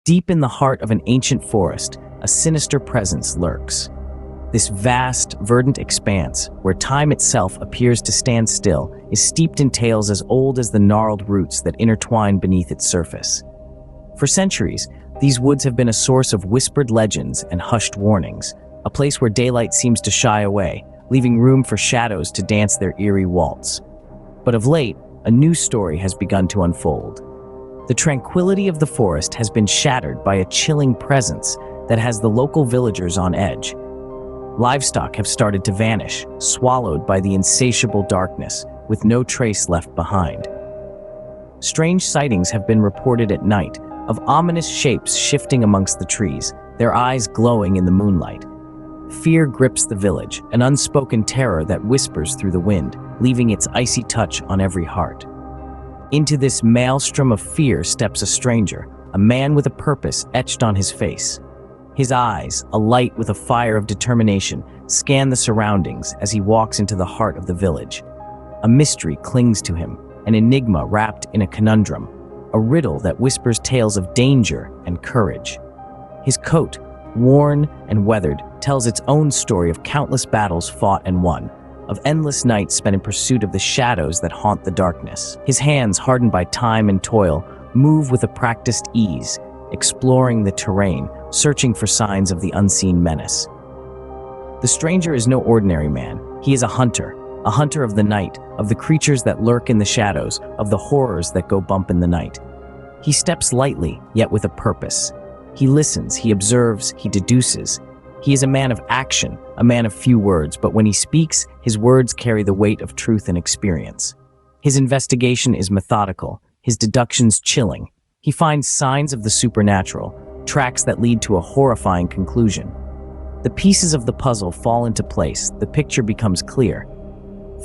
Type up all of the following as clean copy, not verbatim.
Deep in the heart of an ancient forest, a sinister presence lurks. This vast, verdant expanse, where time itself appears to stand still, is steeped in tales as old as the gnarled roots that intertwine beneath its surface. For centuries, these woods have been a source of whispered legends and hushed warnings, a place where daylight seems to shy away, leaving room for shadows to dance their eerie waltz. But of late, a new story has begun to unfold. The tranquility of the forest has been shattered by a chilling presence that has the local villagers on edge. Livestock have started to vanish, swallowed by the insatiable darkness, with no trace left behind. Strange sightings have been reported at night, of ominous shapes shifting amongst the trees, their eyes glowing in the moonlight. Fear grips the village, an unspoken terror that whispers through the wind, leaving its icy touch on every heart. Into this maelstrom of fear steps a stranger, a man with a purpose etched on his face. His eyes, alight with a fire of determination, scan the surroundings as he walks into the heart of the village. A mystery clings to him, an enigma wrapped in a conundrum, a riddle that whispers tales of danger and courage. His coat, worn and weathered, tells its own story of countless battles fought and won, of endless nights spent in pursuit of the shadows that haunt the darkness. His hands, hardened by time and toil, move with a practiced ease, exploring the terrain, searching for signs of the unseen menace. The stranger is no ordinary man. He is a hunter of the night, of the creatures that lurk in the shadows, of the horrors that go bump in the night. He steps lightly, yet with a purpose. He listens, he observes, he deduces. He is a man of action, a man of few words, but when he speaks, his words carry the weight of truth and experience. His investigation is methodical, his deductions chilling. He finds signs of the supernatural, tracks that lead to a horrifying conclusion. The pieces of the puzzle fall into place, the picture becomes clear.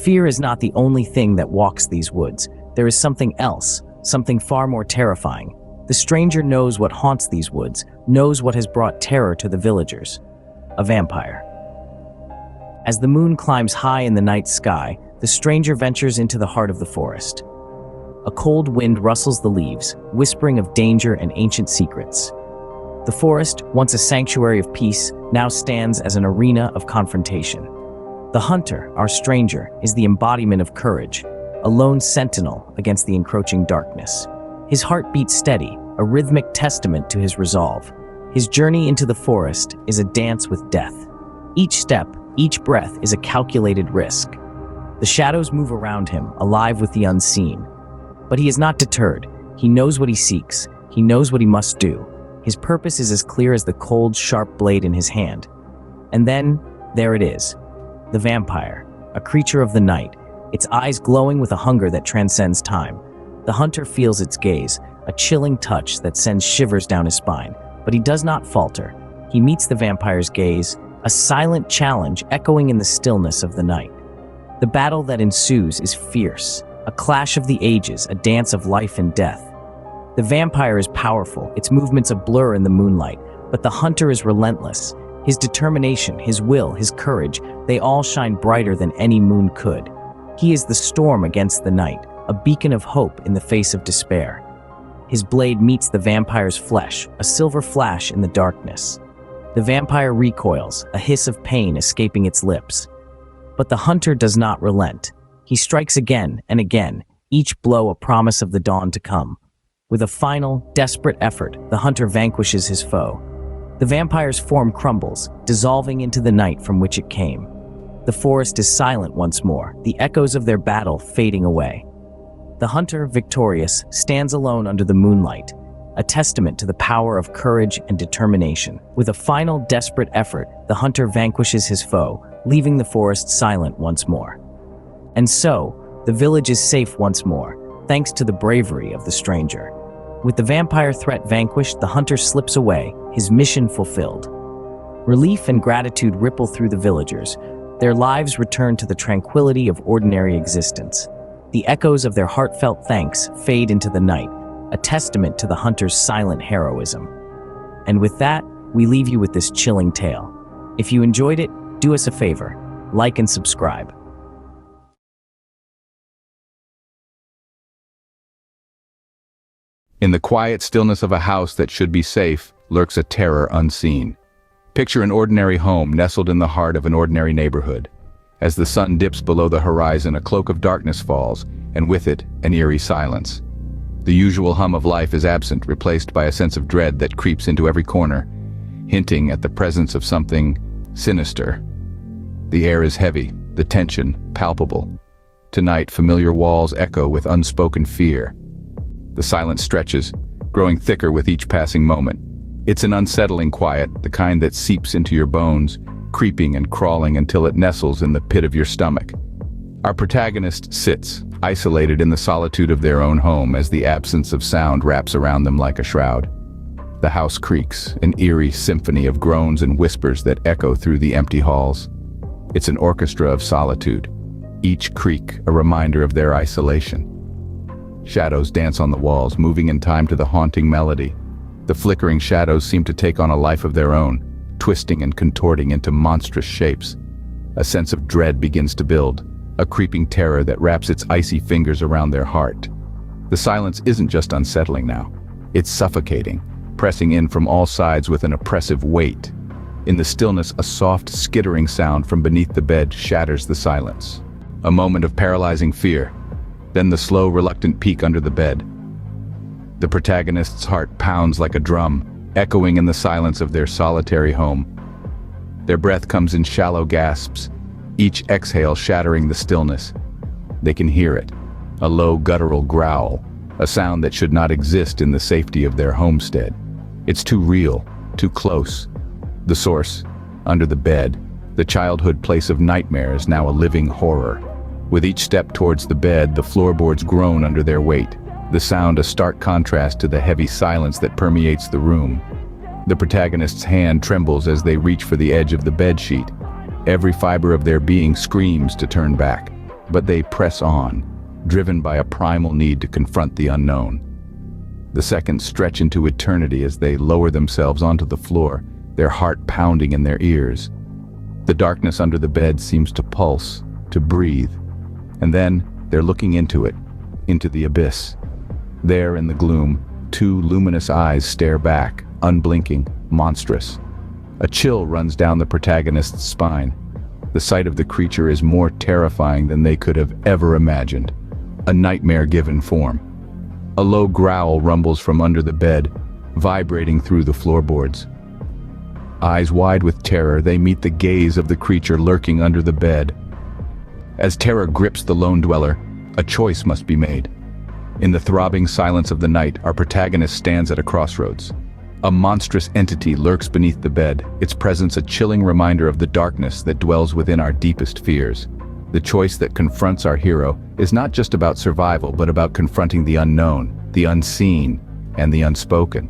Fear is not the only thing that walks these woods. There is something else, something far more terrifying. The stranger knows what haunts these woods, knows what has brought terror to the villagers. A vampire. As the moon climbs high in the night sky, the stranger ventures into the heart of the forest. A cold wind rustles the leaves, whispering of danger and ancient secrets. The forest, once a sanctuary of peace, now stands as an arena of confrontation. The hunter, our stranger, is the embodiment of courage, a lone sentinel against the encroaching darkness. His heart beats steady, a rhythmic testament to his resolve. His journey into the forest is a dance with death. Each step, each breath is a calculated risk. The shadows move around him, alive with the unseen. But he is not deterred. He knows what he seeks. He knows what he must do. His purpose is as clear as the cold, sharp blade in his hand. And then, there it is. The vampire, a creature of the night, its eyes glowing with a hunger that transcends time. The hunter feels its gaze, a chilling touch that sends shivers down his spine. But he does not falter. He meets the vampire's gaze, a silent challenge echoing in the stillness of the night. The battle that ensues is fierce, a clash of the ages, a dance of life and death. The vampire is powerful, its movements a blur in the moonlight, but the hunter is relentless. His determination, his will, his courage, they all shine brighter than any moon could. He is the storm against the night, a beacon of hope in the face of despair. His blade meets the vampire's flesh, a silver flash in the darkness. The vampire recoils, a hiss of pain escaping its lips. But the hunter does not relent. He strikes again and again, each blow a promise of the dawn to come. With a final, desperate effort, the hunter vanquishes his foe. The vampire's form crumbles, dissolving into the night from which it came. The forest is silent once more, the echoes of their battle fading away. The hunter, victorious, stands alone under the moonlight, a testament to the power of courage and determination. With a final, desperate effort, the hunter vanquishes his foe, leaving the forest silent once more. And so, the village is safe once more, thanks to the bravery of the stranger. With the vampire threat vanquished, the hunter slips away, his mission fulfilled. Relief and gratitude ripple through the villagers. Their lives return to the tranquility of ordinary existence. The echoes of their heartfelt thanks fade into the night, a testament to the hunter's silent heroism. And with that, we leave you with this chilling tale. If you enjoyed it, do us a favor, like and subscribe. In the quiet stillness of a house that should be safe lurks a terror unseen. Picture an ordinary home nestled in the heart of an ordinary neighborhood. As the sun dips below the horizon, a cloak of darkness falls, and with it, an eerie silence. The usual hum of life is absent, replaced by a sense of dread that creeps into every corner, hinting at the presence of something sinister. The air is heavy, the tension palpable. Tonight, familiar walls echo with unspoken fear. The silence stretches, growing thicker with each passing moment. It's an unsettling quiet, the kind that seeps into your bones, creeping and crawling until it nestles in the pit of your stomach. Our protagonist sits, isolated in the solitude of their own home as the absence of sound wraps around them like a shroud. The house creaks, an eerie symphony of groans and whispers that echo through the empty halls. It's an orchestra of solitude, each creak a reminder of their isolation. Shadows dance on the walls, moving in time to the haunting melody. The flickering shadows seem to take on a life of their own, twisting and contorting into monstrous shapes. A sense of dread begins to build, a creeping terror that wraps its icy fingers around their heart. The silence isn't just unsettling now. It's suffocating, pressing in from all sides with an oppressive weight. In the stillness, a soft, skittering sound from beneath the bed shatters the silence. A moment of paralyzing fear, then the slow, reluctant peek under the bed. The protagonist's heart pounds like a drum, echoing in the silence of their solitary home. Their breath comes in shallow gasps, each exhale shattering the stillness. They can hear it, a low guttural growl, a sound that should not exist in the safety of their homestead. It's too real, too close. The source, under the bed, the childhood place of nightmares, now a living horror. With each step towards the bed, the floorboards groan under their weight, the sound a stark contrast to the heavy silence that permeates the room. The protagonist's hand trembles as they reach for the edge of the bedsheet. Every fiber of their being screams to turn back, but they press on, driven by a primal need to confront the unknown. The seconds stretch into eternity as they lower themselves onto the floor, their heart pounding in their ears. The darkness under the bed seems to pulse, to breathe, and then they're looking into it, into the abyss. There in the gloom, two luminous eyes stare back, unblinking, monstrous. A chill runs down the protagonist's spine. The sight of the creature is more terrifying than they could have ever imagined. A nightmare given form. A low growl rumbles from under the bed, vibrating through the floorboards. Eyes wide with terror, they meet the gaze of the creature lurking under the bed. As terror grips the lone dweller, a choice must be made. In the throbbing silence of the night, our protagonist stands at a crossroads. A monstrous entity lurks beneath the bed, its presence a chilling reminder of the darkness that dwells within our deepest fears. The choice that confronts our hero is not just about survival, but about confronting the unknown, the unseen, and the unspoken.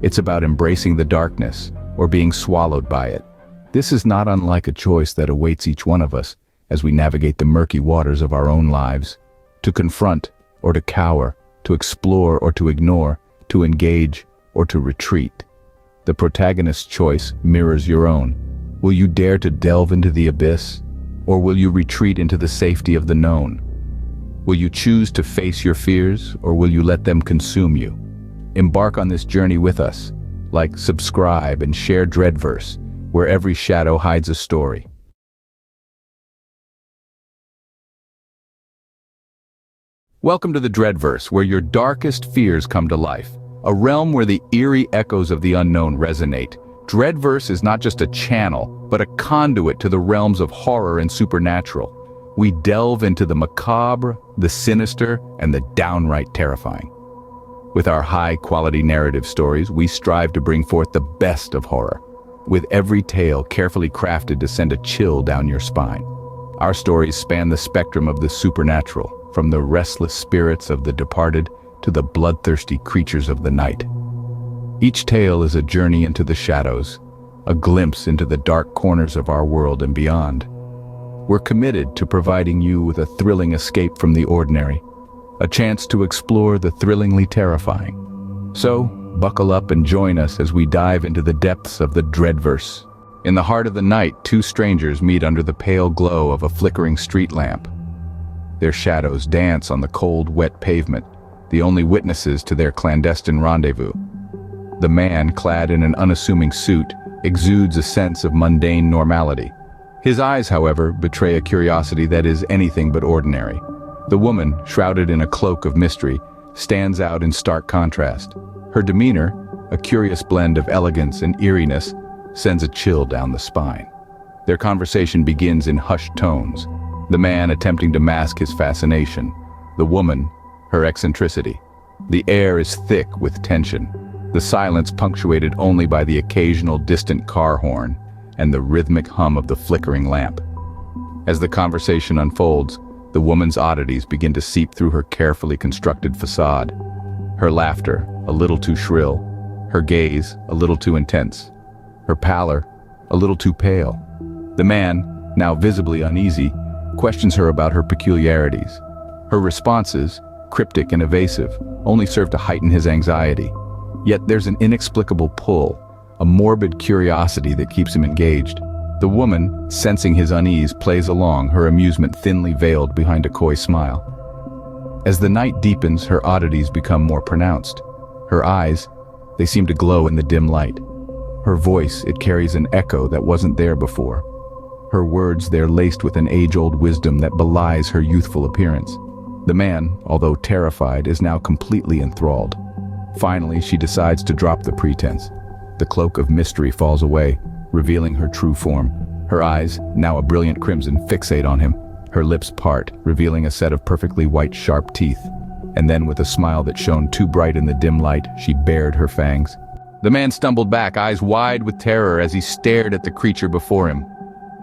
It's about embracing the darkness, or being swallowed by it. This is not unlike a choice that awaits each one of us as we navigate the murky waters of our own lives. To confront or to cower, to explore or to ignore, to engage or to retreat. The protagonist's choice mirrors your own. Will you dare to delve into the abyss, or will you retreat into the safety of the known? Will you choose to face your fears, or will you let them consume you? Embark on this journey with us. Like, subscribe, and share DreadVerse, where every shadow hides a story. Welcome to the DreadVerse, where your darkest fears come to life. A realm where the eerie echoes of the unknown resonate. DreadVerse is not just a channel, but a conduit to the realms of horror and supernatural. We delve into the macabre, the sinister, and the downright terrifying. With our high-quality narrative stories, we strive to bring forth the best of horror, with every tale carefully crafted to send a chill down your spine. Our stories span the spectrum of the supernatural, from the restless spirits of the departed to the bloodthirsty creatures of the night. Each tale is a journey into the shadows, a glimpse into the dark corners of our world and beyond. We're committed to providing you with a thrilling escape from the ordinary, a chance to explore the thrillingly terrifying. So, buckle up and join us as we dive into the depths of the DreadVerse. In the heart of the night, two strangers meet under the pale glow of a flickering street lamp. Their shadows dance on the cold, wet pavement, the only witnesses to their clandestine rendezvous. The man, clad in an unassuming suit, exudes a sense of mundane normality. His eyes, however, betray a curiosity that is anything but ordinary. The woman, shrouded in a cloak of mystery, stands out in stark contrast. Her demeanor, a curious blend of elegance and eeriness, sends a chill down the spine. Their conversation begins in hushed tones, the man attempting to mask his fascination, the woman, her eccentricity. The air is thick with tension, the silence punctuated only by the occasional distant car horn and the rhythmic hum of the flickering lamp. As the conversation unfolds, the woman's oddities begin to seep through her carefully constructed facade. Her laughter, a little too shrill, her gaze, a little too intense, her pallor, a little too pale. The man, now visibly uneasy, questions her about her peculiarities. Her responses, cryptic and evasive, only serve to heighten his anxiety. Yet there's an inexplicable pull, a morbid curiosity that keeps him engaged. The woman, sensing his unease, plays along, her amusement thinly veiled behind a coy smile. As the night deepens, her oddities become more pronounced. Her eyes, they seem to glow in the dim light. Her voice, it carries an echo that wasn't there before. Her words, they're laced with an age-old wisdom that belies her youthful appearance. The man, although terrified, is now completely enthralled. Finally, she decides to drop the pretense. The cloak of mystery falls away, revealing her true form. Her eyes, now a brilliant crimson, fixate on him. Her lips part, revealing a set of perfectly white, sharp teeth. And then, with a smile that shone too bright in the dim light, she bared her fangs. The man stumbled back, eyes wide with terror as he stared at the creature before him.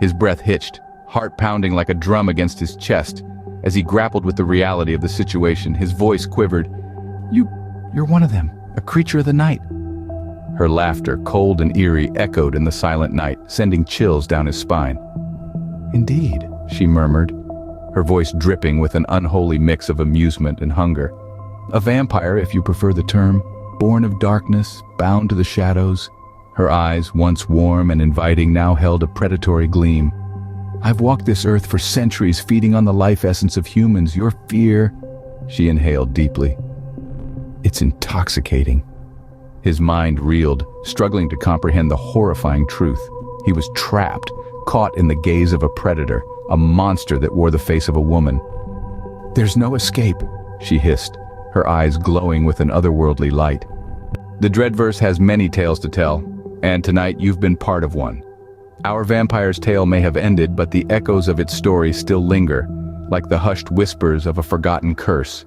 His breath hitched, heart pounding like a drum against his chest. As he grappled with the reality of the situation, his voice quivered. You're one of them, a creature of the night." Her laughter, cold and eerie, echoed in the silent night, sending chills down his spine. "Indeed," she murmured, her voice dripping with an unholy mix of amusement and hunger. "A vampire, if you prefer the term, born of darkness, bound to the shadows." Her eyes, once warm and inviting, now held a predatory gleam. "I've walked this earth for centuries, feeding on the life essence of humans. Your fear..." She inhaled deeply. "It's intoxicating." His mind reeled, struggling to comprehend the horrifying truth. He was trapped, caught in the gaze of a predator, a monster that wore the face of a woman. "There's no escape," she hissed, her eyes glowing with an otherworldly light. The DreadVerse has many tales to tell, and tonight you've been part of one. Our vampire's tale may have ended, but the echoes of its story still linger, like the hushed whispers of a forgotten curse.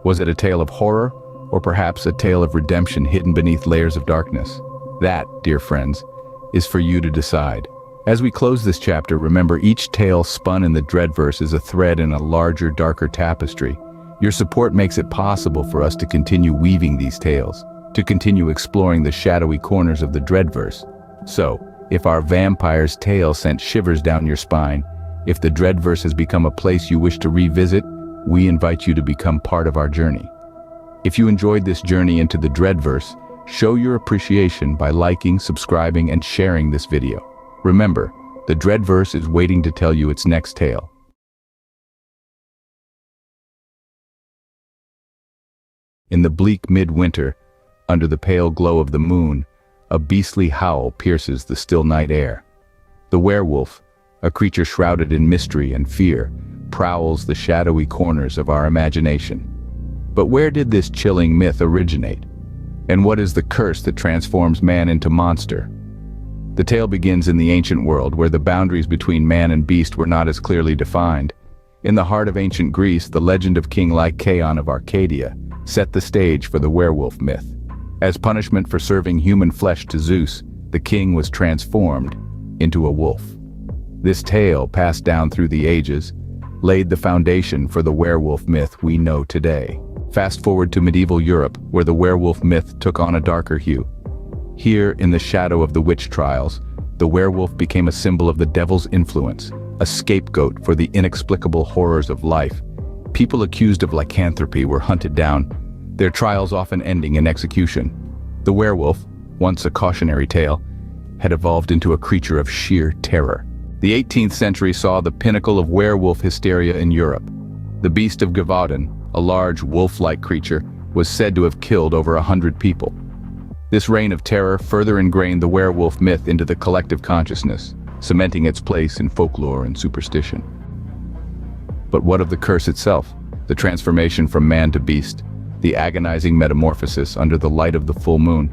Was it a tale of horror, or perhaps a tale of redemption hidden beneath layers of darkness? That, dear friends, is for you to decide. As we close this chapter, remember each tale spun in the DreadVerse is a thread in a larger, darker tapestry. Your support makes it possible for us to continue weaving these tales, to continue exploring the shadowy corners of the DreadVerse. So, if our vampire's tale sent shivers down your spine, if the DreadVerse has become a place you wish to revisit, we invite you to become part of our journey. If you enjoyed this journey into the DreadVerse, show your appreciation by liking, subscribing, and sharing this video. Remember, the DreadVerse is waiting to tell you its next tale. In the bleak midwinter, under the pale glow of the moon, a beastly howl pierces the still night air. The werewolf, a creature shrouded in mystery and fear, prowls the shadowy corners of our imagination. But where did this chilling myth originate? And what is the curse that transforms man into monster? The tale begins in the ancient world, where the boundaries between man and beast were not as clearly defined. In the heart of ancient Greece, the legend of King Lycaon of Arcadia set the stage for the werewolf myth. As punishment for serving human flesh to Zeus, the king was transformed into a wolf. This tale, passed down through the ages, laid the foundation for the werewolf myth we know today. Fast forward to medieval Europe, where the werewolf myth took on a darker hue. Here, in the shadow of the witch trials, the werewolf became a symbol of the devil's influence, a scapegoat for the inexplicable horrors of life. People accused of lycanthropy were hunted down, their trials often ending in execution. The werewolf, once a cautionary tale, had evolved into a creature of sheer terror. The 18th century saw the pinnacle of werewolf hysteria in Europe. The Beast of Gevaudan, a large wolf-like creature, was said to have killed over 100 people. This reign of terror further ingrained the werewolf myth into the collective consciousness, cementing its place in folklore and superstition. But what of the curse itself? The transformation from man to beast, the agonizing metamorphosis under the light of the full moon.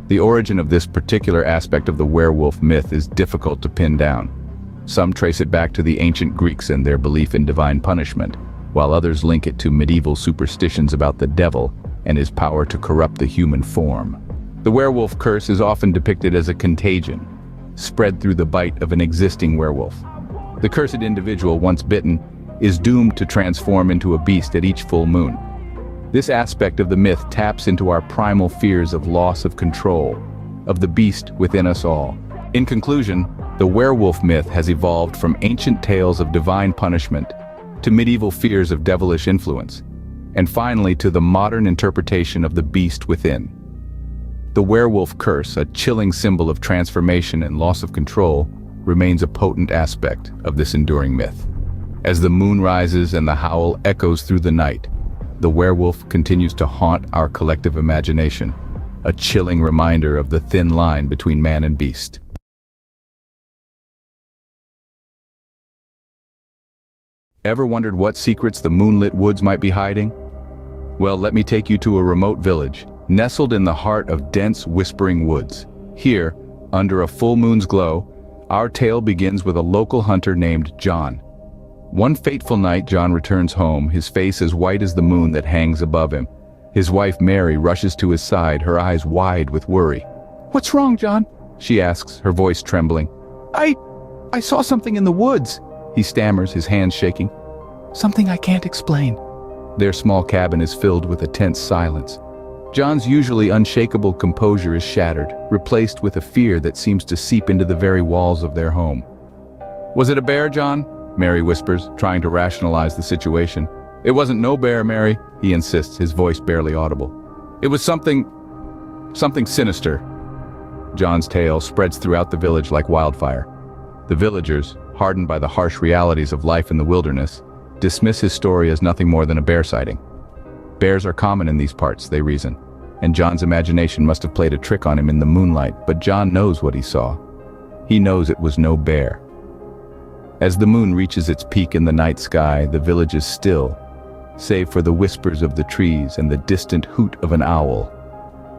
The origin of this particular aspect of the werewolf myth is difficult to pin down. Some trace it back to the ancient Greeks and their belief in divine punishment, while others link it to medieval superstitions about the devil and his power to corrupt the human form. The werewolf curse is often depicted as a contagion, spread through the bite of an existing werewolf. The cursed individual, once bitten, is doomed to transform into a beast at each full moon. This aspect of the myth taps into our primal fears of loss of control, of the beast within us all. In conclusion, the werewolf myth has evolved from ancient tales of divine punishment to medieval fears of devilish influence, and finally to the modern interpretation of the beast within. The werewolf curse, a chilling symbol of transformation and loss of control, remains a potent aspect of this enduring myth. As the moon rises and the howl echoes through the night, the werewolf continues to haunt our collective imagination, a chilling reminder of the thin line between man and beast. Ever wondered what secrets the moonlit woods might be hiding? Well, let me take you to a remote village, nestled in the heart of dense, whispering woods. Here, under a full moon's glow, our tale begins with a local hunter named John. One fateful night, John returns home, his face as white as the moon that hangs above him. His wife, Mary, rushes to his side, her eyes wide with worry. "What's wrong, John?" she asks, her voice trembling. I saw something in the woods," he stammers, his hands shaking. "Something I can't explain." Their small cabin is filled with a tense silence. John's usually unshakable composure is shattered, replaced with a fear that seems to seep into the very walls of their home. "Was it a bear, John?" Mary whispers, trying to rationalize the situation. "It wasn't no bear, Mary," he insists, his voice barely audible. "It was something sinister." John's tale spreads throughout the village like wildfire. The villagers, hardened by the harsh realities of life in the wilderness, dismiss his story as nothing more than a bear sighting. Bears are common in these parts, they reason, and John's imagination must have played a trick on him in the moonlight, but John knows what he saw. He knows it was no bear. As the moon reaches its peak in the night sky, the village is still, save for the whispers of the trees and the distant hoot of an owl.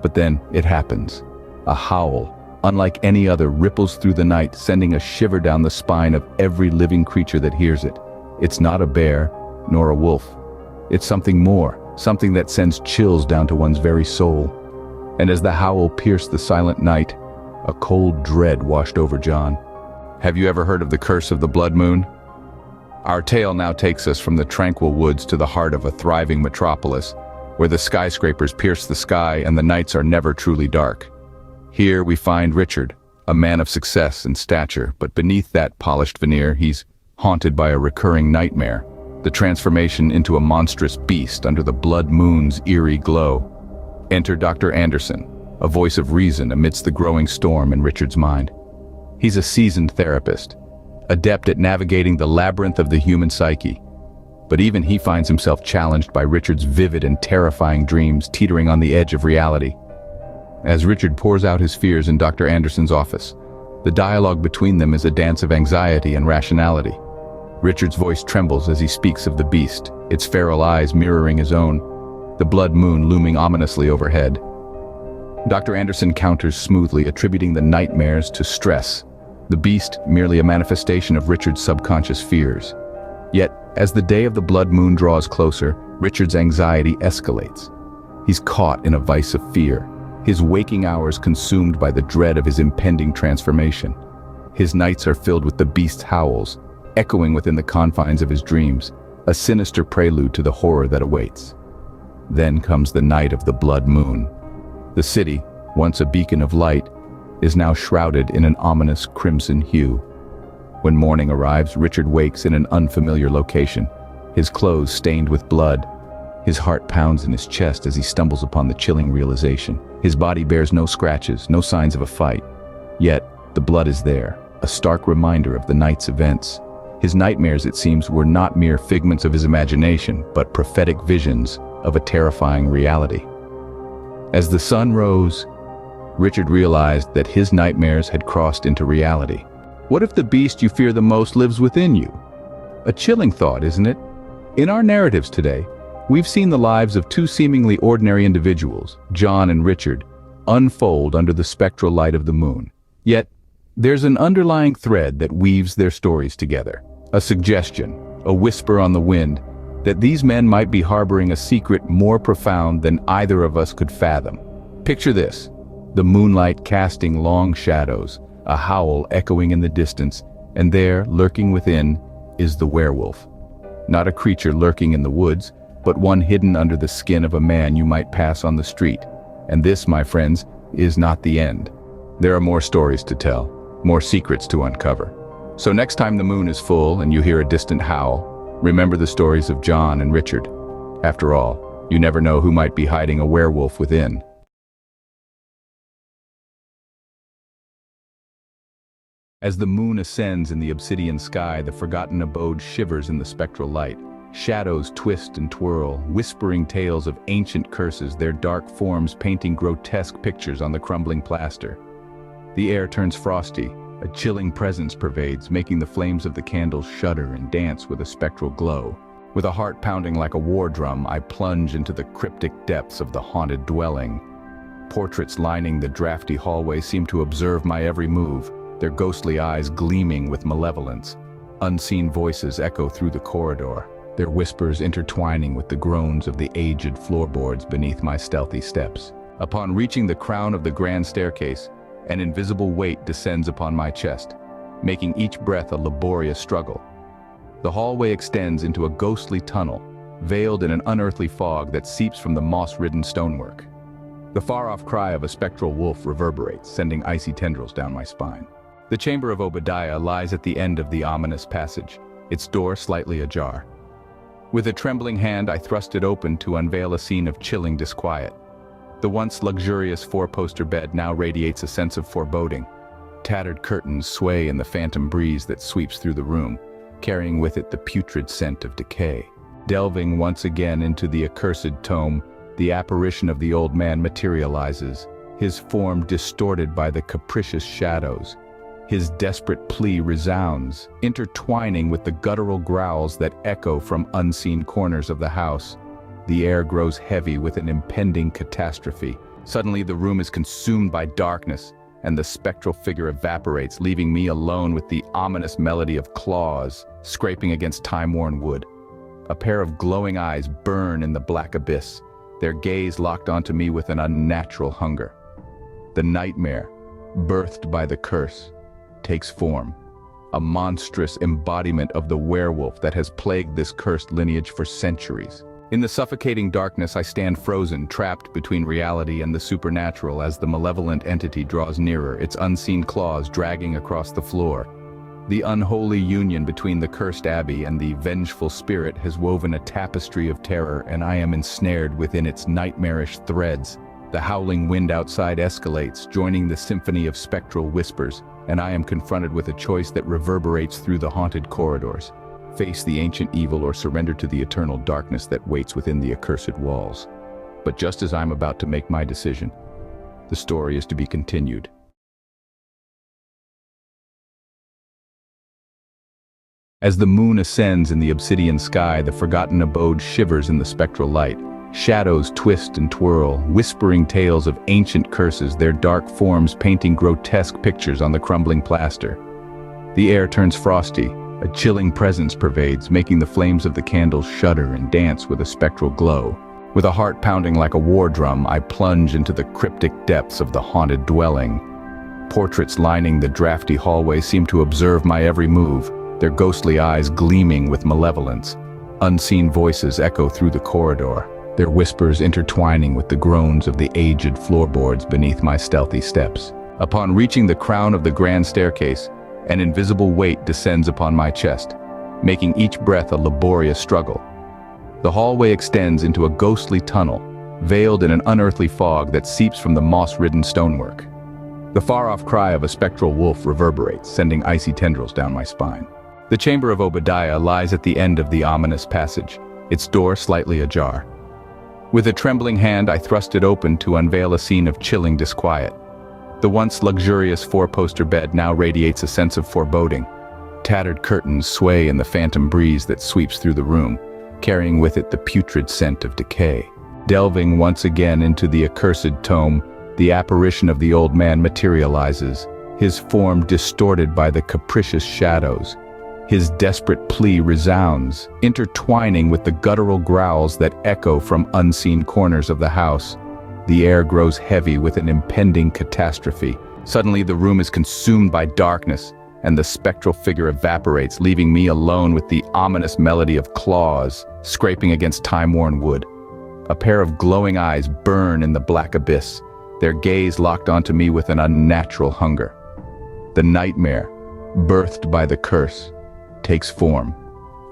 But then it happens. A howl, unlike any other, ripples through the night, sending a shiver down the spine of every living creature that hears it. It's not a bear, nor a wolf. It's something more, something that sends chills down to one's very soul. And as the howl pierced the silent night, a cold dread washed over John. Have you ever heard of the curse of the blood moon? Our tale now takes us from the tranquil woods to the heart of a thriving metropolis, where the skyscrapers pierce the sky and the nights are never truly dark. Here we find Richard, a man of success and stature, but beneath that polished veneer, he's haunted by a recurring nightmare, the transformation into a monstrous beast under the blood moon's eerie glow. Enter Dr. Anderson, a voice of reason amidst the growing storm in Richard's mind. He's a seasoned therapist, adept at navigating the labyrinth of the human psyche. But even he finds himself challenged by Richard's vivid and terrifying dreams teetering on the edge of reality. As Richard pours out his fears in Dr. Anderson's office, the dialogue between them is a dance of anxiety and rationality. Richard's voice trembles as he speaks of the beast, its feral eyes mirroring his own, the blood moon looming ominously overhead. Dr. Anderson counters smoothly, attributing the nightmares to stress, the beast merely a manifestation of Richard's subconscious fears. Yet, as the day of the blood moon draws closer, Richard's anxiety escalates. He's caught in a vice of fear, his waking hours consumed by the dread of his impending transformation. His nights are filled with the beast's howls, echoing within the confines of his dreams, a sinister prelude to the horror that awaits. Then comes the night of the blood moon. The city, once a beacon of light, is now shrouded in an ominous crimson hue. When morning arrives, Richard wakes in an unfamiliar location, his clothes stained with blood. His heart pounds in his chest as he stumbles upon the chilling realization. His body bears no scratches, no signs of a fight. Yet, the blood is there, a stark reminder of the night's events. His nightmares, it seems, were not mere figments of his imagination, but prophetic visions, of a terrifying reality. As the sun rose, Richard realized that his nightmares had crossed into reality. What if the beast you fear the most lives within you? A chilling thought, isn't it? In our narratives today, we've seen the lives of two seemingly ordinary individuals, John and Richard, unfold under the spectral light of the moon. Yet, there's an underlying thread that weaves their stories together. A suggestion, a whisper on the wind, that these men might be harboring a secret more profound than either of us could fathom. Picture this: the moonlight casting long shadows, a howl echoing in the distance, and there, lurking within, is the werewolf. Not a creature lurking in the woods, but one hidden under the skin of a man you might pass on the street. And this, my friends, is not the end. There are more stories to tell, more secrets to uncover. So next time the moon is full and you hear a distant howl, remember the stories of John and Richard. After all, you never know who might be hiding a werewolf within. As the moon ascends in the obsidian sky, the forgotten abode shivers in the spectral light. Shadows twist and twirl, whispering tales of ancient curses, their dark forms painting grotesque pictures on the crumbling plaster. The air turns frosty, a chilling presence pervades, making the flames of the candles shudder and dance with a spectral glow. With a heart pounding like a war drum, I plunge into the cryptic depths of the haunted dwelling. Portraits lining the drafty hallway seem to observe my every move, their ghostly eyes gleaming with malevolence. Unseen voices echo through the corridor, their whispers intertwining with the groans of the aged floorboards beneath my stealthy steps. Upon reaching the crown of the grand staircase, an invisible weight descends upon my chest, making each breath a laborious struggle. The hallway extends into a ghostly tunnel, veiled in an unearthly fog that seeps from the moss-ridden stonework. The far-off cry of a spectral wolf reverberates, sending icy tendrils down my spine. The chamber of Obadiah lies at the end of the ominous passage, its door slightly ajar. With a trembling hand, I thrust it open to unveil a scene of chilling disquiet. The once luxurious four-poster bed now radiates a sense of foreboding. Tattered curtains sway in the phantom breeze that sweeps through the room, carrying with it the putrid scent of decay. Delving once again into the accursed tome, the apparition of the old man materializes, his form distorted by the capricious shadows. His desperate plea resounds, intertwining with the guttural growls that echo from unseen corners of the house. The air grows heavy with an impending catastrophe. Suddenly, the room is consumed by darkness, and the spectral figure evaporates, leaving me alone with the ominous melody of claws scraping against time-worn wood. A pair of glowing eyes burn in the black abyss, their gaze locked onto me with an unnatural hunger. The nightmare, birthed by the curse, takes form, a monstrous embodiment of the werewolf that has plagued this cursed lineage for centuries. In the suffocating darkness, I stand frozen, trapped between reality and the supernatural as the malevolent entity draws nearer, its unseen claws dragging across the floor. The unholy union between the cursed abbey and the vengeful spirit has woven a tapestry of terror, and I am ensnared within its nightmarish threads. The howling wind outside escalates, joining the symphony of spectral whispers, and I am confronted with a choice that reverberates through the haunted corridors. Face the ancient evil or surrender to the eternal darkness that waits within the accursed walls. But just as I'm about to make my decision, the story is to be continued. As the moon ascends in the obsidian sky, the forgotten abode shivers in the spectral light. Shadows twist and twirl, whispering tales of ancient curses, their dark forms painting grotesque pictures on the crumbling plaster. The air turns frosty, a chilling presence pervades, making the flames of the candles shudder and dance with a spectral glow. With a heart pounding like a war drum, I plunge into the cryptic depths of the haunted dwelling. Portraits lining the drafty hallway seem to observe my every move, their ghostly eyes gleaming with malevolence. Unseen voices echo through the corridor, their whispers intertwining with the groans of the aged floorboards beneath my stealthy steps. Upon reaching the crown of the grand staircase, an invisible weight descends upon my chest, making each breath a laborious struggle. The hallway extends into a ghostly tunnel, veiled in an unearthly fog that seeps from the moss-ridden stonework. The far-off cry of a spectral wolf reverberates, sending icy tendrils down my spine. The chamber of Obadiah lies at the end of the ominous passage, its door slightly ajar. With a trembling hand, I thrust it open to unveil a scene of chilling disquiet. The once luxurious four-poster bed now radiates a sense of foreboding. Tattered curtains sway in the phantom breeze that sweeps through the room, carrying with it the putrid scent of decay. Delving once again into the accursed tome, the apparition of the old man materializes, his form distorted by the capricious shadows. His desperate plea resounds, intertwining with the guttural growls that echo from unseen corners of the house. The air grows heavy with an impending catastrophe. Suddenly the room is consumed by darkness, and the spectral figure evaporates, leaving me alone with the ominous melody of claws scraping against time-worn wood. A pair of glowing eyes burn in the black abyss, their gaze locked onto me with an unnatural hunger. The nightmare, birthed by the curse, takes form,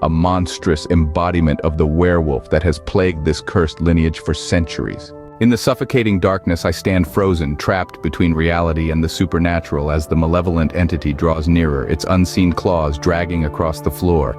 a monstrous embodiment of the werewolf that has plagued this cursed lineage for centuries. In the suffocating darkness, I stand frozen, trapped between reality and the supernatural as the malevolent entity draws nearer, its unseen claws dragging across the floor.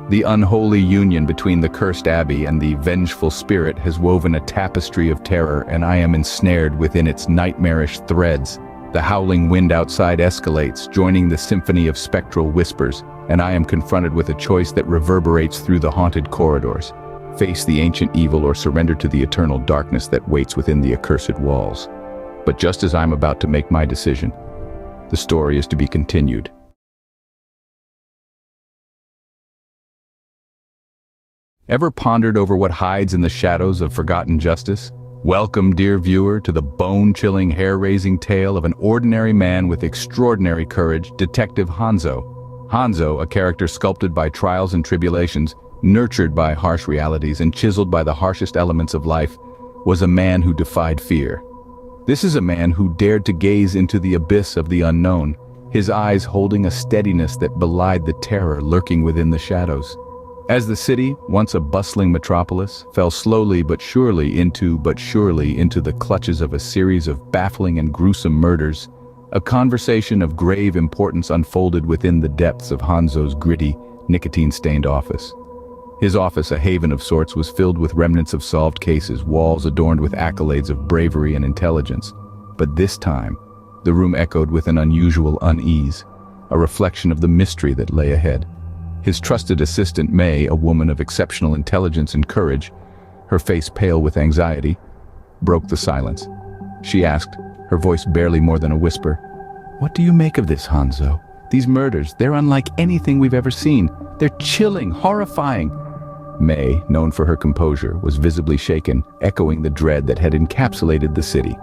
The unholy union between the cursed abbey and the vengeful spirit has woven a tapestry of terror, and I am ensnared within its nightmarish threads. The howling wind outside escalates, joining the symphony of spectral whispers, and I am confronted with a choice that reverberates through the haunted corridors. Face the ancient evil or surrender to the eternal darkness that waits within the accursed walls. But just as I'm about to make my decision, the story is to be continued. Ever pondered over what hides in the shadows of forgotten justice? Welcome, dear viewer, to the bone-chilling, hair-raising tale of an ordinary man with extraordinary courage, Detective Hanzo. Hanzo, a character sculpted by trials and tribulations, nurtured by harsh realities and chiseled by the harshest elements of life, was a man who defied fear. This is a man who dared to gaze into the abyss of the unknown, his eyes holding a steadiness that belied the terror lurking within the shadows. As the city, once a bustling metropolis, fell slowly but surely into the clutches of a series of baffling and gruesome murders, a conversation of grave importance unfolded within the depths of Hanzo's gritty, nicotine-stained office. His office, a haven of sorts, was filled with remnants of solved cases, walls adorned with accolades of bravery and intelligence. But this time, the room echoed with an unusual unease, a reflection of the mystery that lay ahead. His trusted assistant, May, a woman of exceptional intelligence and courage, her face pale with anxiety, broke the silence. She asked, her voice barely more than a whisper, "What do you make of this, Hanzo? These murders, they're unlike anything we've ever seen. They're chilling, horrifying." May, known for her composure, was visibly shaken, echoing the dread that had encapsulated the city.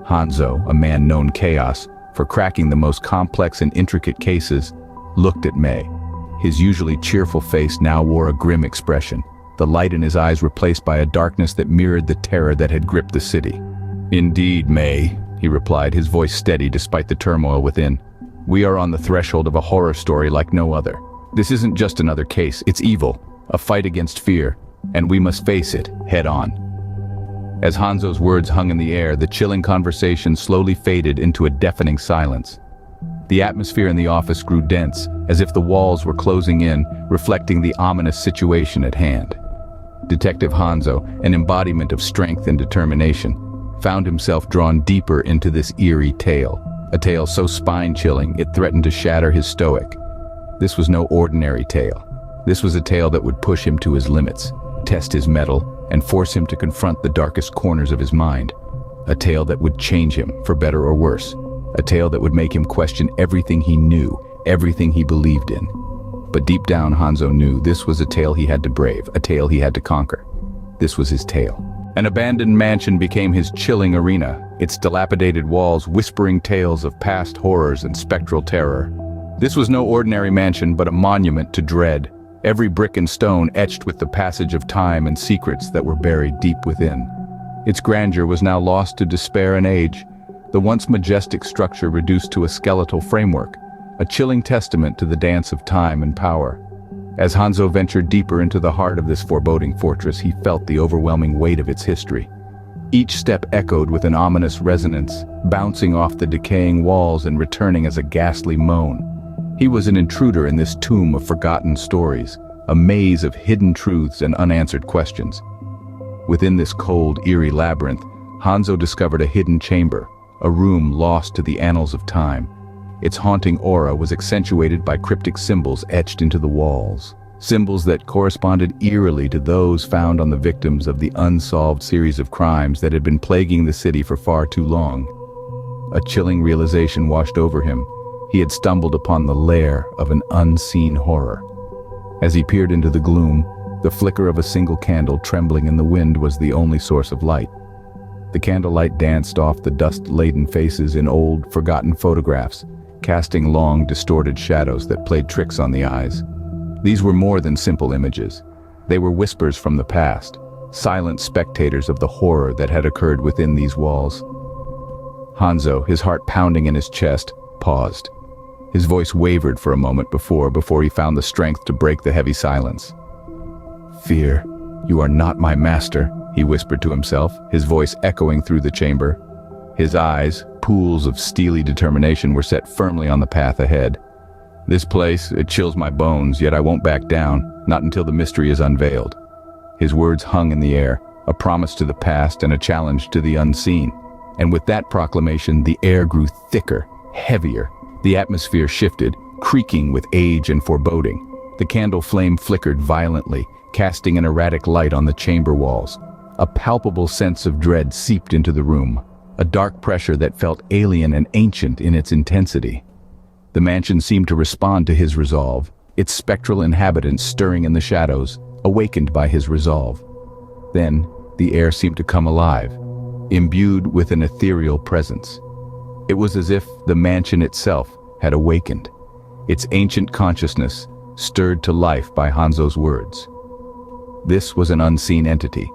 Hanzo, a man known chaos for cracking the most complex and intricate cases, looked at May. His usually cheerful face now wore a grim expression, the light in his eyes replaced by a darkness that mirrored the terror that had gripped the city. "Indeed, May," he replied, his voice steady despite the turmoil within. "We are on the threshold of a horror story like no other. This isn't just another case, it's evil, a fight against fear, and we must face it head-on." As Hanzo's words hung in the air, the chilling conversation slowly faded into a deafening silence. The atmosphere in the office grew dense, as if the walls were closing in, reflecting the ominous situation at hand. Detective Hanzo, an embodiment of strength and determination, found himself drawn deeper into this eerie tale, a tale so spine-chilling it threatened to shatter his stoic. This was no ordinary tale. This was a tale that would push him to his limits, test his mettle, and force him to confront the darkest corners of his mind. A tale that would change him, for better or worse. A tale that would make him question everything he knew, everything he believed in. But deep down, Hanzo knew this was a tale he had to brave, a tale he had to conquer. This was his tale. An abandoned mansion became his chilling arena, its dilapidated walls whispering tales of past horrors and spectral terror. This was no ordinary mansion, but a monument to dread, every brick and stone etched with the passage of time and secrets that were buried deep within. Its grandeur was now lost to despair and age, the once majestic structure reduced to a skeletal framework, a chilling testament to the dance of time and power. As Hanzo ventured deeper into the heart of this foreboding fortress, he felt the overwhelming weight of its history. Each step echoed with an ominous resonance, bouncing off the decaying walls and returning as a ghastly moan. He was an intruder in this tomb of forgotten stories, a maze of hidden truths and unanswered questions. Within this cold, eerie labyrinth, Hanzo discovered a hidden chamber, a room lost to the annals of time. Its haunting aura was accentuated by cryptic symbols etched into the walls. Symbols that corresponded eerily to those found on the victims of the unsolved series of crimes that had been plaguing the city for far too long. A chilling realization washed over him. He had stumbled upon the lair of an unseen horror. As he peered into the gloom, the flicker of a single candle trembling in the wind was the only source of light. The candlelight danced off the dust-laden faces in old, forgotten photographs, casting long, distorted shadows that played tricks on the eyes. These were more than simple images. They were whispers from the past, silent spectators of the horror that had occurred within these walls. Hanzo, his heart pounding in his chest, paused. His voice wavered for a moment before he found the strength to break the heavy silence. "Fear, you are not my master," he whispered to himself, his voice echoing through the chamber. His eyes, pools of steely determination, were set firmly on the path ahead. "This place, it chills my bones, yet I won't back down, not until the mystery is unveiled." His words hung in the air, a promise to the past and a challenge to the unseen. And with that proclamation, the air grew thicker, heavier. The atmosphere shifted, creaking with age and foreboding. The candle flame flickered violently, casting an erratic light on the chamber walls. A palpable sense of dread seeped into the room, a dark pressure that felt alien and ancient in its intensity. The mansion seemed to respond to his resolve, its spectral inhabitants stirring in the shadows, awakened by his resolve. Then, the air seemed to come alive, imbued with an ethereal presence. It was as if the mansion itself had awakened, its ancient consciousness stirred to life by Hanzo's words. This was an unseen entity,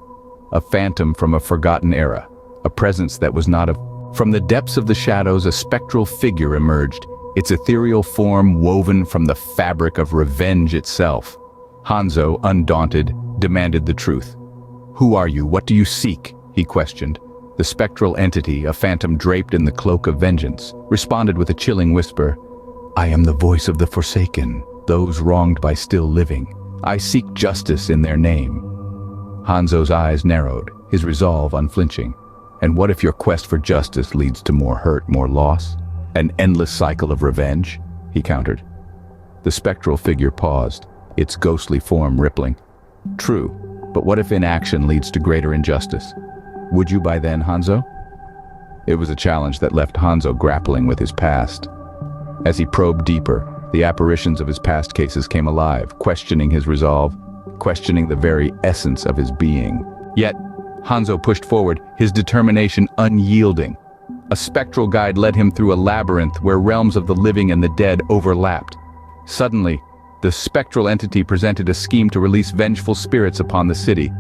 a phantom from a forgotten era, a presence that was not of. From the depths of the shadows, a spectral figure emerged, its ethereal form woven from the fabric of revenge itself. Hanzo, undaunted, demanded the truth. "Who are you? What do you seek?" he questioned. The spectral entity, a phantom draped in the cloak of vengeance, responded with a chilling whisper. "I am the voice of the forsaken, those wronged by still living. I seek justice in their name." Hanzo's eyes narrowed, his resolve unflinching. "And what if your quest for justice leads to more hurt, more loss? An endless cycle of revenge?" he countered. The spectral figure paused, its ghostly form rippling. "True, but what if inaction leads to greater injustice? Would you by then, Hanzo?" It was a challenge that left Hanzo grappling with his past. As he probed deeper, the apparitions of his past cases came alive, questioning his resolve, questioning the very essence of his being. Yet, Hanzo pushed forward, his determination unyielding. A spectral guide led him through a labyrinth where realms of the living and the dead overlapped. Suddenly, the spectral entity presented a scheme to release vengeful spirits upon the city,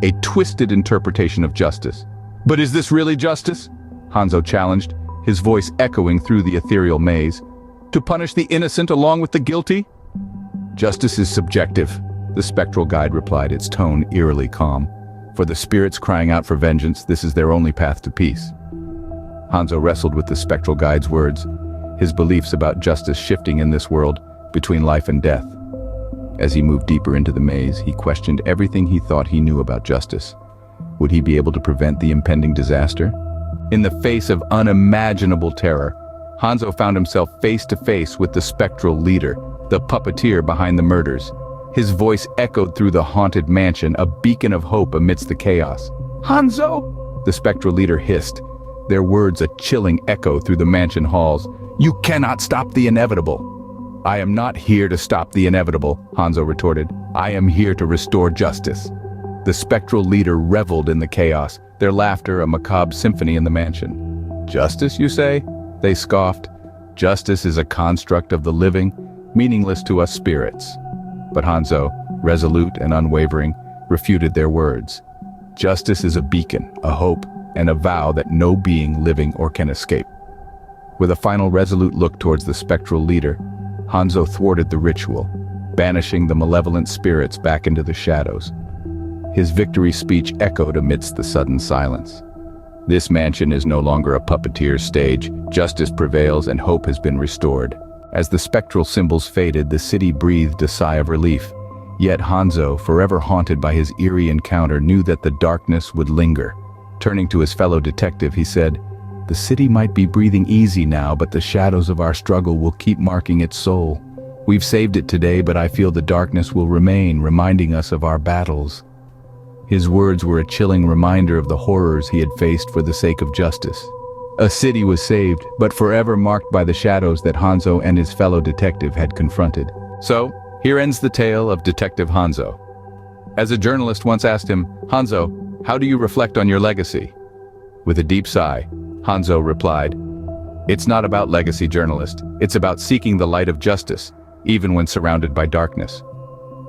a twisted interpretation of justice. "But is this really justice?" Hanzo challenged, his voice echoing through the ethereal maze. "To punish the innocent along with the guilty?" "Justice is subjective," the spectral guide replied, its tone eerily calm. "For the spirits crying out for vengeance, this is their only path to peace." Hanzo wrestled with the spectral guide's words, his beliefs about justice shifting in this world, between life and death. As he moved deeper into the maze, he questioned everything he thought he knew about justice. Would he be able to prevent the impending disaster? In the face of unimaginable terror, Hanzo found himself face to face with the spectral leader, the puppeteer behind the murders. His voice echoed through the haunted mansion, a beacon of hope amidst the chaos. "Hanzo!" the spectral leader hissed, their words a chilling echo through the mansion halls. "You cannot stop the inevitable." "I am not here to stop the inevitable," Hanzo retorted. "I am here to restore justice." The spectral leader reveled in the chaos, their laughter a macabre symphony in the mansion. "Justice, you say?" they scoffed. "Justice is a construct of the living, meaningless to us spirits." But Hanzo, resolute and unwavering, refuted their words. "Justice is a beacon, a hope, and a vow that no being living or can escape." With a final resolute look towards the spectral leader, Hanzo thwarted the ritual, banishing the malevolent spirits back into the shadows. His victory speech echoed amidst the sudden silence. This mansion is no longer a puppeteer's stage. Justice prevails and hope has been restored. As the spectral symbols faded, the city breathed a sigh of relief. Yet Hanzo, forever haunted by his eerie encounter, knew that the darkness would linger. Turning to his fellow detective, he said, "The city might be breathing easy now, but the shadows of our struggle will keep marking its soul. We've saved it today, but I feel the darkness will remain, reminding us of our battles." His words were a chilling reminder of the horrors he had faced for the sake of justice. A city was saved, but forever marked by the shadows that Hanzo and his fellow detective had confronted. So, here ends the tale of Detective Hanzo. As a journalist once asked him, "Hanzo, how do you reflect on your legacy?" With a deep sigh, Hanzo replied, "It's not about legacy, journalist. It's about seeking the light of justice, even when surrounded by darkness."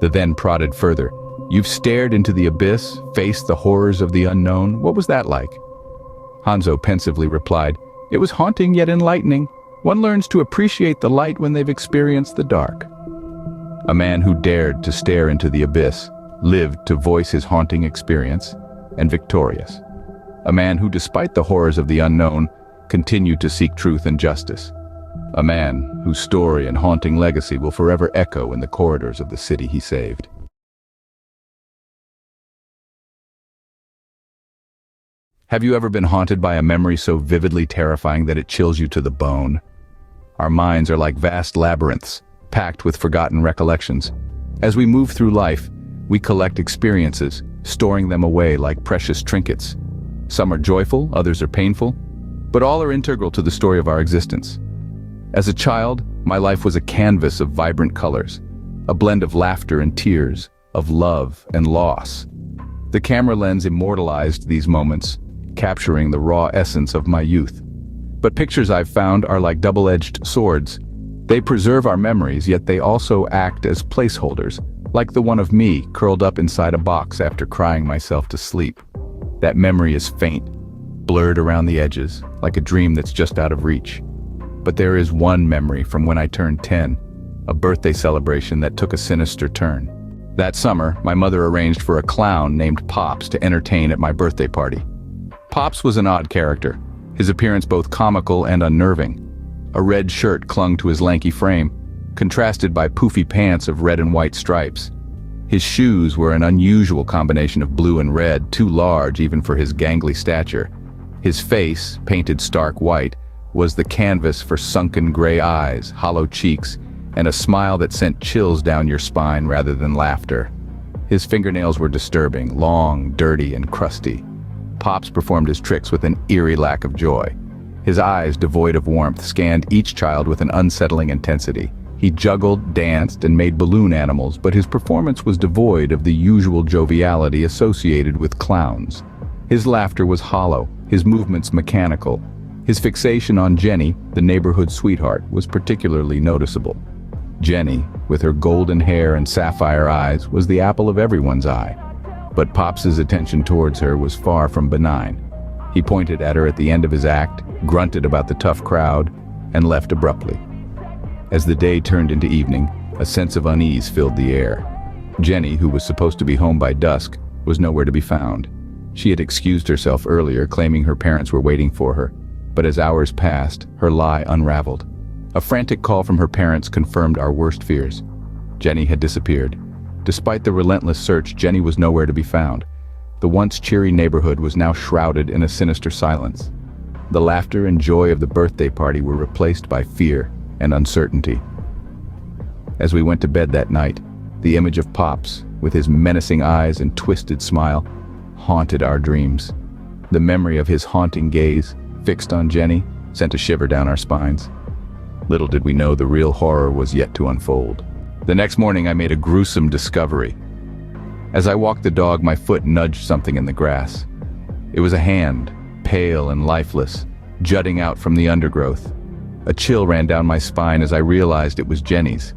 The then prodded further, "You've stared into the abyss, faced the horrors of the unknown. What was that like?" Hanzo pensively replied, "It was haunting yet enlightening. One learns to appreciate the light when they've experienced the dark." A man who dared to stare into the abyss, lived to voice his haunting experience, and victorious. A man who, despite the horrors of the unknown, continued to seek truth and justice. A man whose story and haunting legacy will forever echo in the corridors of the city he saved. Have you ever been haunted by a memory so vividly terrifying that it chills you to the bone? Our minds are like vast labyrinths, packed with forgotten recollections. As we move through life, we collect experiences, storing them away like precious trinkets. Some are joyful, others are painful, but all are integral to the story of our existence. As a child, my life was a canvas of vibrant colors, a blend of laughter and tears, of love and loss. The camera lens immortalized these moments, capturing the raw essence of my youth. But pictures I've found are like double-edged swords. They preserve our memories, yet they also act as placeholders, like the one of me curled up inside a box after crying myself to sleep. That memory is faint, blurred around the edges, like a dream that's just out of reach. But there is one memory from when I turned 10, a birthday celebration that took a sinister turn. That summer, my mother arranged for a clown named Pops to entertain at my birthday party. Pops was an odd character, his appearance both comical and unnerving. A red shirt clung to his lanky frame, contrasted by poofy pants of red and white stripes. His shoes were an unusual combination of blue and red, too large even for his gangly stature. His face, painted stark white, was the canvas for sunken gray eyes, hollow cheeks, and a smile that sent chills down your spine rather than laughter. His fingernails were disturbing, long, dirty, and crusty. Pops performed his tricks with an eerie lack of joy. His eyes, devoid of warmth, scanned each child with an unsettling intensity. He juggled, danced, and made balloon animals, but his performance was devoid of the usual joviality associated with clowns. His laughter was hollow, his movements mechanical. His fixation on Jenny, the neighborhood sweetheart, was particularly noticeable. Jenny, with her golden hair and sapphire eyes, was the apple of everyone's eye. But Pops's attention towards her was far from benign. He pointed at her at the end of his act, grunted about the tough crowd, and left abruptly. As the day turned into evening, a sense of unease filled the air. Jenny, who was supposed to be home by dusk, was nowhere to be found. She had excused herself earlier, claiming her parents were waiting for her. But as hours passed, her lie unraveled. A frantic call from her parents confirmed our worst fears. Jenny had disappeared. Despite the relentless search, Jenny was nowhere to be found. The once cheery neighborhood was now shrouded in a sinister silence. The laughter and joy of the birthday party were replaced by fear and uncertainty. As we went to bed that night, the image of Pops, with his menacing eyes and twisted smile, haunted our dreams. The memory of his haunting gaze, fixed on Jenny, sent a shiver down our spines. Little did we know the real horror was yet to unfold. The next morning I made a gruesome discovery. As I walked the dog, my foot nudged something in the grass. It was a hand, pale and lifeless, jutting out from the undergrowth. A chill ran down my spine as I realized it was Jenny's.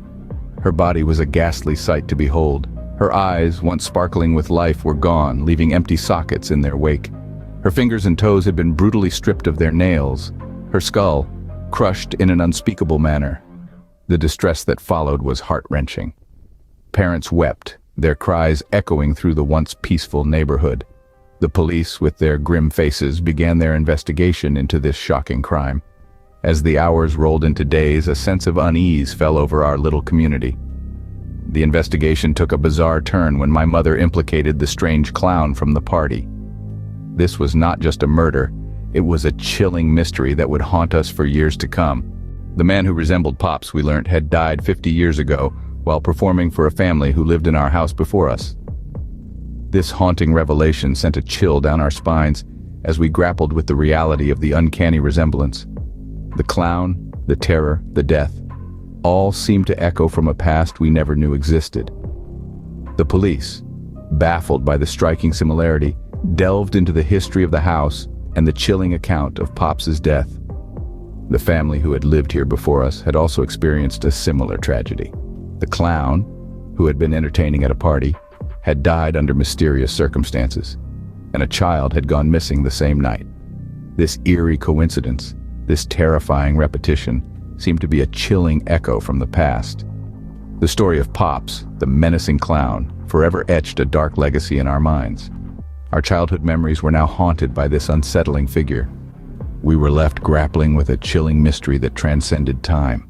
Her body was a ghastly sight to behold. Her eyes, once sparkling with life, were gone, leaving empty sockets in their wake. Her fingers and toes had been brutally stripped of their nails. Her skull, crushed in an unspeakable manner. The distress that followed was heart-wrenching. Parents wept, their cries echoing through the once peaceful neighborhood. The police, with their grim faces, began their investigation into this shocking crime. As the hours rolled into days, a sense of unease fell over our little community. The investigation took a bizarre turn when my mother implicated the strange clown from the party. This was not just a murder, it was a chilling mystery that would haunt us for years to come. The man who resembled Pops, we learned, had died 50 years ago while performing for a family who lived in our house before us. This haunting revelation sent a chill down our spines as we grappled with the reality of the uncanny resemblance. The clown, the terror, the death, all seemed to echo from a past we never knew existed. The police, baffled by the striking similarity, delved into the history of the house and the chilling account of Pops's death. The family who had lived here before us had also experienced a similar tragedy. The clown, who had been entertaining at a party, had died under mysterious circumstances, and a child had gone missing the same night. This eerie coincidence, this terrifying repetition, seemed to be a chilling echo from the past. The story of Pops, the menacing clown, forever etched a dark legacy in our minds. Our childhood memories were now haunted by this unsettling figure. We were left grappling with a chilling mystery that transcended time.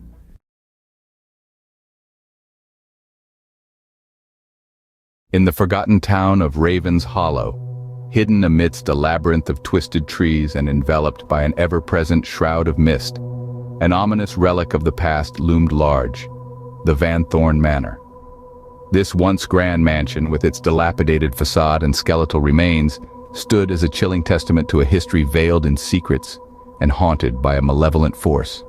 In the forgotten town of Raven's Hollow, hidden amidst a labyrinth of twisted trees and enveloped by an ever-present shroud of mist, an ominous relic of the past loomed large, the Van Thorn Manor. This once grand mansion, with its dilapidated facade and skeletal remains, stood as a chilling testament to a history veiled in secrets and haunted by a malevolent force.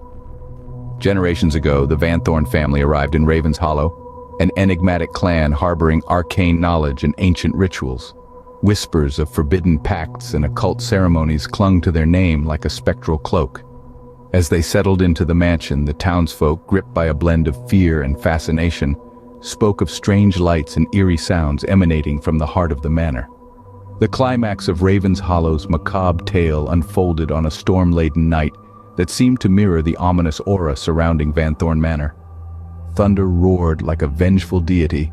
Generations ago, the Van Thorn family arrived in Raven's Hollow, an enigmatic clan harboring arcane knowledge and ancient rituals. Whispers of forbidden pacts and occult ceremonies clung to their name like a spectral cloak. As they settled into the mansion, the townsfolk, gripped by a blend of fear and fascination, spoke of strange lights and eerie sounds emanating from the heart of the manor. The climax of Raven's Hollow's macabre tale unfolded on a storm-laden night that seemed to mirror the ominous aura surrounding Van Thorn Manor. Thunder roared like a vengeful deity,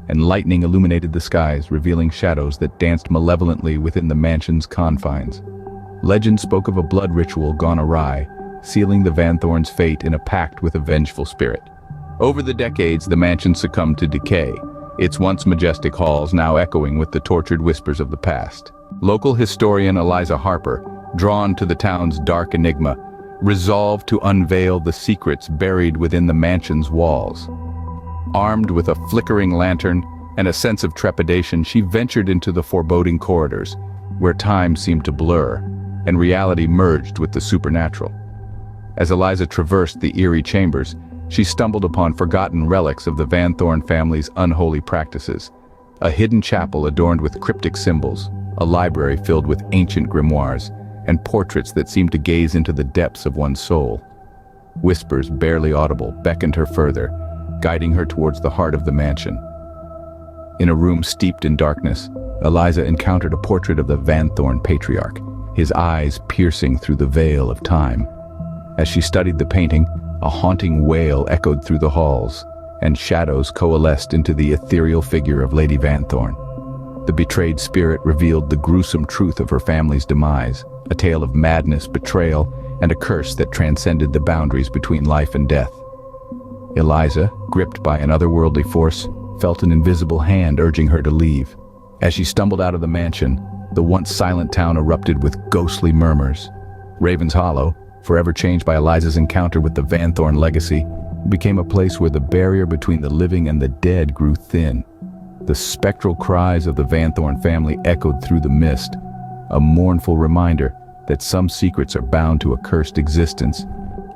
and lightning illuminated the skies, revealing shadows that danced malevolently within the mansion's confines. Legend spoke of a blood ritual gone awry, sealing the Van Thorn's fate in a pact with a vengeful spirit. Over the decades, the mansion succumbed to decay, its once majestic halls now echoing with the tortured whispers of the past. Local historian Eliza Harper, drawn to the town's dark enigma, resolved to unveil the secrets buried within the mansion's walls. Armed with a flickering lantern and a sense of trepidation, she ventured into the foreboding corridors, where time seemed to blur and reality merged with the supernatural. As Eliza traversed the eerie chambers, she stumbled upon forgotten relics of the Van Thorn family's unholy practices. A hidden chapel adorned with cryptic symbols, a library filled with ancient grimoires, and portraits that seemed to gaze into the depths of one's soul. Whispers, barely audible, beckoned her further, guiding her towards the heart of the mansion. In a room steeped in darkness, Eliza encountered a portrait of the Van Thorn patriarch, his eyes piercing through the veil of time. As she studied the painting, a haunting wail echoed through the halls, and shadows coalesced into the ethereal figure of Lady Van Thorn. The betrayed spirit revealed the gruesome truth of her family's demise, a tale of madness, betrayal, and a curse that transcended the boundaries between life and death. Eliza, gripped by an otherworldly force, felt an invisible hand urging her to leave. As she stumbled out of the mansion, the once silent town erupted with ghostly murmurs. Raven's Hollow, forever changed by Eliza's encounter with the Van Thorn legacy, became a place where the barrier between the living and the dead grew thin. The spectral cries of the Van Thorn family echoed through the mist, a mournful reminder that some secrets are bound to a cursed existence,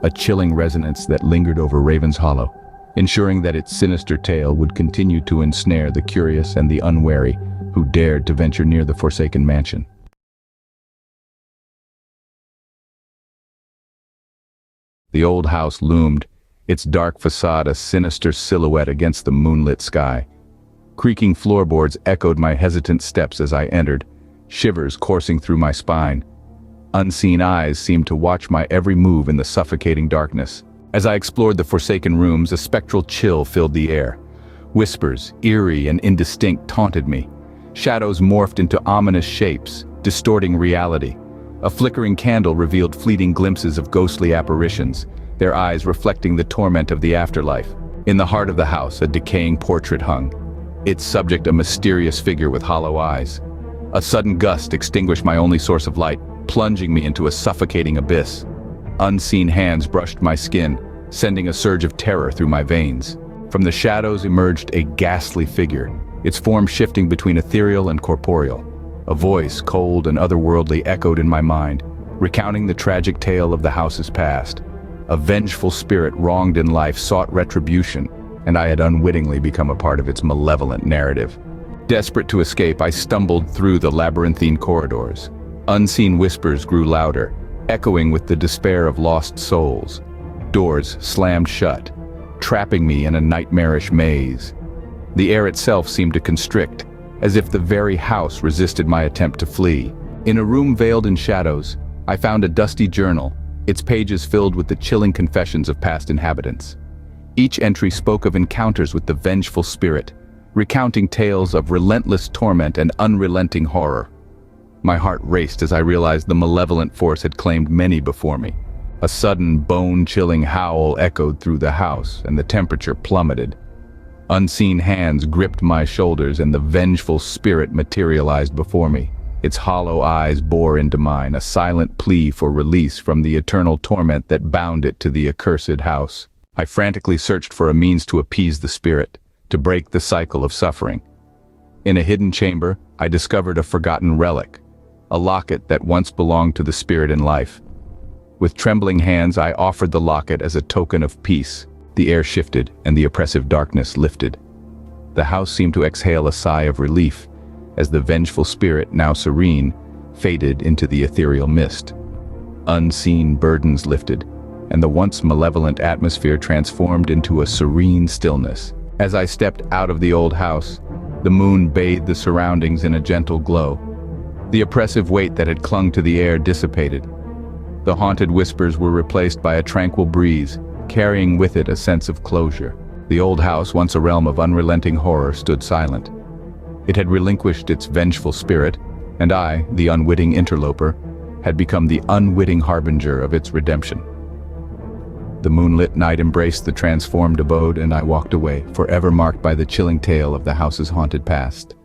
a chilling resonance that lingered over Raven's Hollow, ensuring that its sinister tale would continue to ensnare the curious and the unwary who dared to venture near the forsaken mansion. The old house loomed, its dark facade a sinister silhouette against the moonlit sky. Creaking floorboards echoed my hesitant steps as I entered, shivers coursing through my spine. Unseen eyes seemed to watch my every move in the suffocating darkness. As I explored the forsaken rooms, a spectral chill filled the air. Whispers, eerie and indistinct, taunted me. Shadows morphed into ominous shapes, distorting reality. A flickering candle revealed fleeting glimpses of ghostly apparitions, their eyes reflecting the torment of the afterlife. In the heart of the house, a decaying portrait hung, its subject a mysterious figure with hollow eyes. A sudden gust extinguished my only source of light, plunging me into a suffocating abyss. Unseen hands brushed my skin, sending a surge of terror through my veins. From the shadows emerged a ghastly figure, its form shifting between ethereal and corporeal. A voice, cold and otherworldly, echoed in my mind, recounting the tragic tale of the house's past. A vengeful spirit wronged in life sought retribution, and I had unwittingly become a part of its malevolent narrative. Desperate to escape, I stumbled through the labyrinthine corridors. Unseen whispers grew louder, echoing with the despair of lost souls. Doors slammed shut, trapping me in a nightmarish maze. The air itself seemed to constrict, as if the very house resisted my attempt to flee. In a room veiled in shadows, I found a dusty journal, its pages filled with the chilling confessions of past inhabitants. Each entry spoke of encounters with the vengeful spirit, recounting tales of relentless torment and unrelenting horror. My heart raced as I realized the malevolent force had claimed many before me. A sudden, bone-chilling howl echoed through the house, and the temperature plummeted. Unseen hands gripped my shoulders, and the vengeful spirit materialized before me. Its hollow eyes bore into mine, a silent plea for release from the eternal torment that bound it to the accursed house. I frantically searched for a means to appease the spirit, to break the cycle of suffering. In a hidden chamber, I discovered a forgotten relic, a locket that once belonged to the spirit in life. With trembling hands, I offered the locket as a token of peace. The air shifted, and the oppressive darkness lifted. The house seemed to exhale a sigh of relief, as the vengeful spirit, now serene, faded into the ethereal mist. Unseen burdens lifted, and the once malevolent atmosphere transformed into a serene stillness. As I stepped out of the old house, the moon bathed the surroundings in a gentle glow. The oppressive weight that had clung to the air dissipated. The haunted whispers were replaced by a tranquil breeze, carrying with it a sense of closure. The old house, once a realm of unrelenting horror, stood silent. It had relinquished its vengeful spirit, and I, the unwitting interloper, had become the unwitting harbinger of its redemption. The moonlit night embraced the transformed abode, and I walked away, forever marked by the chilling tale of the house's haunted past.